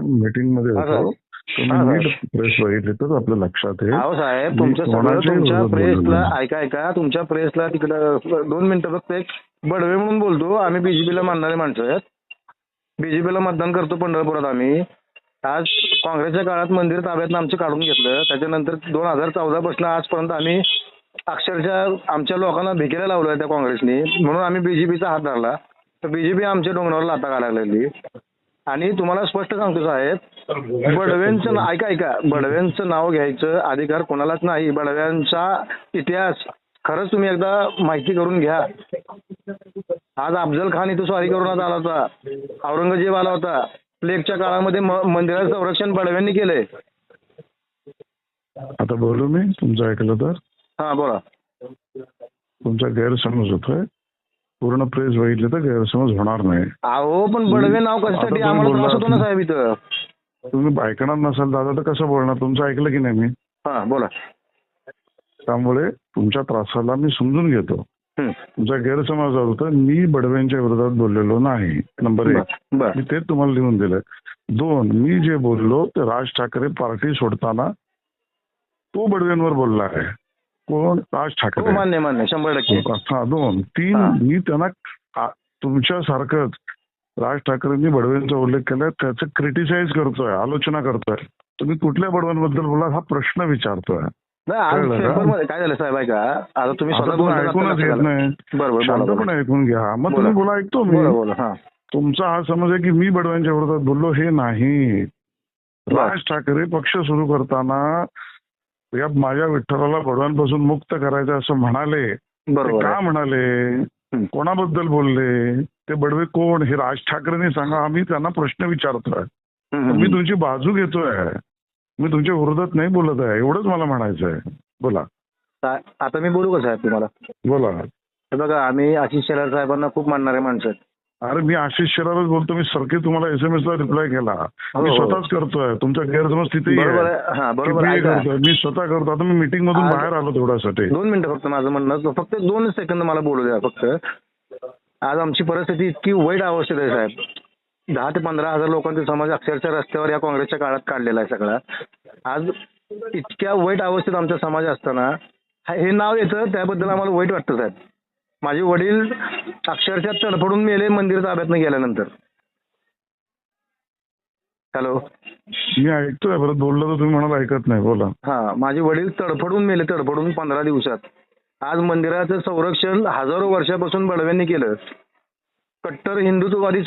Meeting मध्ये हा होतो. साहेब. तुम्ही नीट प्रेस बघितली तर आपल्या लक्षात येईल. अहो साहेब, मी तुमच्या सगळं कोणाच्याही तुमच्या विरोधात बोललेलो प्रेसला नाही. ऐका तुमच्या प्रेसला तिकडं 2 मिनिटं फक्त एक बडवे म्हणून बोलतो. आम्ही बीजेपीला मानणारे माणसं आहेत. बीजेपीला मतदान करतो पंढरपुरात आम्ही. आज काँग्रेसच्या काळात मंदिर ताब्यातनं आमचं काढून घेतलं. त्याच्यानंतर 2014 पासून आजपर्यंत आम्ही अक्षरशः आमच्या लोकांना भिकेला लावलं त्या काँग्रेसने, म्हणून आम्ही बीजेपीचा हात धरला. तर बीजेपी आमच्या डोंगरावर लाथा घालायला लागली. आणि तुम्हाला स्पष्ट सांगतो साहेब, बडव्यांचं ऐका बडव्यांचं नाव घ्यायचं अधिकार कोणालाच नाही. बडव्यांचा इतिहास खरंच तुम्ही एकदा माहिती करून घ्या. आज अफजल खान इथं स्वारी करून आला होता. औरंगजेब आला होता. प्लेगच्या काळामध्ये मंदिराचं संरक्षण बडव्यांनी केलंय. आता बोलू मी तुमचं ऐकलं तर? हा बोला. तुमचा गैरसमज होतोय. पूर्ण प्रेस बघितली तर गैरसमज होणार नाही. अहो पण बडवे नाव कशासाठी? आम्हाला त्रास होतो ना साहेब इथं. तुम्ही ऐकणार नसाल दादा तर कसं बोलणार? तुमचं ऐकलं की नाही मी? हा बोला. त्यामुळे तुमच्या त्रासाला मी समजून घेतो. तुमचा गैरसमज होता. मी बडव्यांच्या विरोधात बोललेलो नाही. नंबर 1 मी तेच तुम्हाला लिहून दिलंय. 2 मी जे बोललो ते राज ठाकरे पार्टी सोडताना तो बडव्यांवर बोलला आहे. कोण? राज ठाकरे. मान्य 100%. हा 2 3 मी त्यांना तुमच्यासारखंच राज ठाकरेंनी बडव्यांचा उल्लेख केलाय त्याचं क्रिटिसाइज करतोय, आलोचना करतोय. तुम्ही कुठल्या बडव्यांबद्दल बोला हा प्रश्न विचारतोय. काय झालं साहेब ऐका, आता तुम्ही ऐकूनच येत नाही. शांतपणे ऐकून घ्या मग तुम्ही बोला. ऐकतो मी. तुमचा हा समज आहे की मी बडव्यांच्या विरोधात बोललो. हे नाही. राज ठाकरे पक्ष सुरू करताना या माझ्या विठ्ठलाला बडव्यांपासून मुक्त करायचं असं म्हणाले. का म्हणाले? कोणाबद्दल बोलले? ते बडवे कोण हे राज ठाकरेंनी सांगा. आम्ही त्यांना प्रश्न विचारतोय. मी तुमची बाजू घेतोय. मी तुमच्या विरोधात नाही बोलत आहे. एवढंच मला म्हणायचं आहे. बोला. आता मी बोलू का साहेब तुम्हाला? बोला. बघा आम्ही आशिष शेलार साहेबांना खूप मानणारे माणसं आहेत. अरे मी आशिष शेलारच बोलतो. मी सारखे तुम्हाला SMS ला रिप्लाय केला. मी स्वतःच करतोय. तुमचा गैरसमज तिथेही करतोय. मी स्वतः करतो. आता मी मीटिंग मधून बाहेर आलो तेवढ्यासाठी. 2 मिनिटं फक्त माझं म्हणणं फक्त 2 सेकंद मला बोलू द्या फक्त. आज आमची परिस्थिती इतकी वाईट अवस्थेत आहे साहेब. 10 ते 15 हजार लोकांचा समाज अक्षरशः रस्त्यावर या काँग्रेसच्या काळात काढलेला आहे सगळा. आज इतक्या वाईट अवस्थेत आमचा समाज असताना हे नाव येतं त्याबद्दल आम्हाला वाईट वाटतं साहेब. माझे वडील अक्षरशः तडफडून मेले मंदिर ताब्यातनं गेल्यानंतर. हॅलो. मी ऐकतोय. परत बोललो तर तुम्ही म्हणाल ऐकत नाही. बोला. हा माझे वडील तडफडून मेले 15 दिवसात. आज मंदिराचं संरक्षण हजारो वर्षापासून बडव्यांनी केलं. कट्टर हिंदुत्ववादी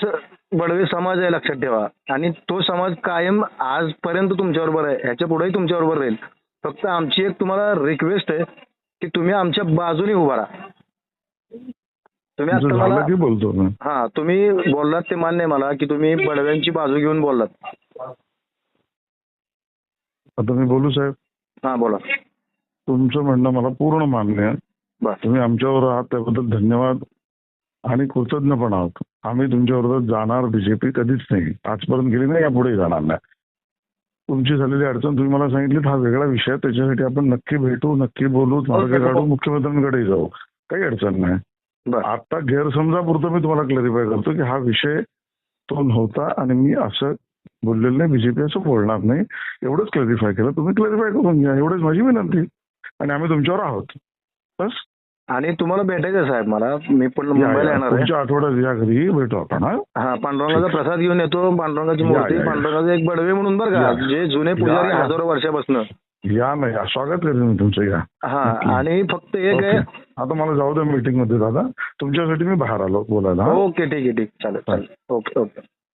बडवे समाज आहे लक्षात ठेवा. आणि तो समाज कायम आजपर्यंत तुमच्याबरोबर आहे. ह्याच्या पुढेही तुमच्याबरोबर राहील. फक्त आमची एक तुम्हाला रिक्वेस्ट आहे की तुम्ही आमच्या बाजूने उभा राहा. तुम्ही आता मला बोलतो तुम्ही बोललात ते मान्य आहे मला की तुम्ही बडव्यांची बाजू घेऊन बोललात. आता मी बोलू साहेब? हा बोला. तुमचं म्हणणं मला पूर्ण मान्य आहे. तुम्ही आमच्यावर आहात त्याबद्दल धन्यवाद आणि कृतज्ञ पण आहोत. आम्ही तुमच्या विरोधात जाणार बीजेपी कधीच नाही. आजपर्यंत गेली नाही, यापुढे जाणार नाही. तुमची झालेली अडचण तुम्ही मला सांगितली. हा वेगळा विषय. त्याच्यासाठी आपण नक्की भेटू, नक्की बोलू, मार्ग काढू, मुख्यमंत्र्यांकडे जाऊ. काही अडचण नाही. आता गैरसमजापुरतं मी तुम्हाला क्लॅरिफाय करतो की हा विषय तो नव्हता आणि मी असं बोललेलं नाही. बीजेपी असं बोलणार नाही. एवढंच क्लॅरिफाय केलं. तुम्ही क्लॅरिफाय करून घ्या. एवढंच माझी विनंती. आणि आम्ही तुमच्यावर आहोत. बस. आणि तुम्हाला भेटायचं साहेब मला. मी पण मुंबईला येणार आहे. पुढच्या आठवड्यात या घरी भेटू आपण. हा पांडुरंगाचा प्रसाद घेऊन येतो. पांडुरंगाची मूर्ती, पांडुरंगाचा एक बडवे म्हणून बरं का, जे जुने पुजारी हजारो वर्षापासून. या नाही स्वागत करेन मी तुमचं. या. हा आणि फक्त एक आहे. आता मला जाऊ द्या मीटिंग मध्ये दादा. तुमच्यासाठी मी बाहेर आलो बोलायला. ओके ठीक आहे. चालेल. ओके.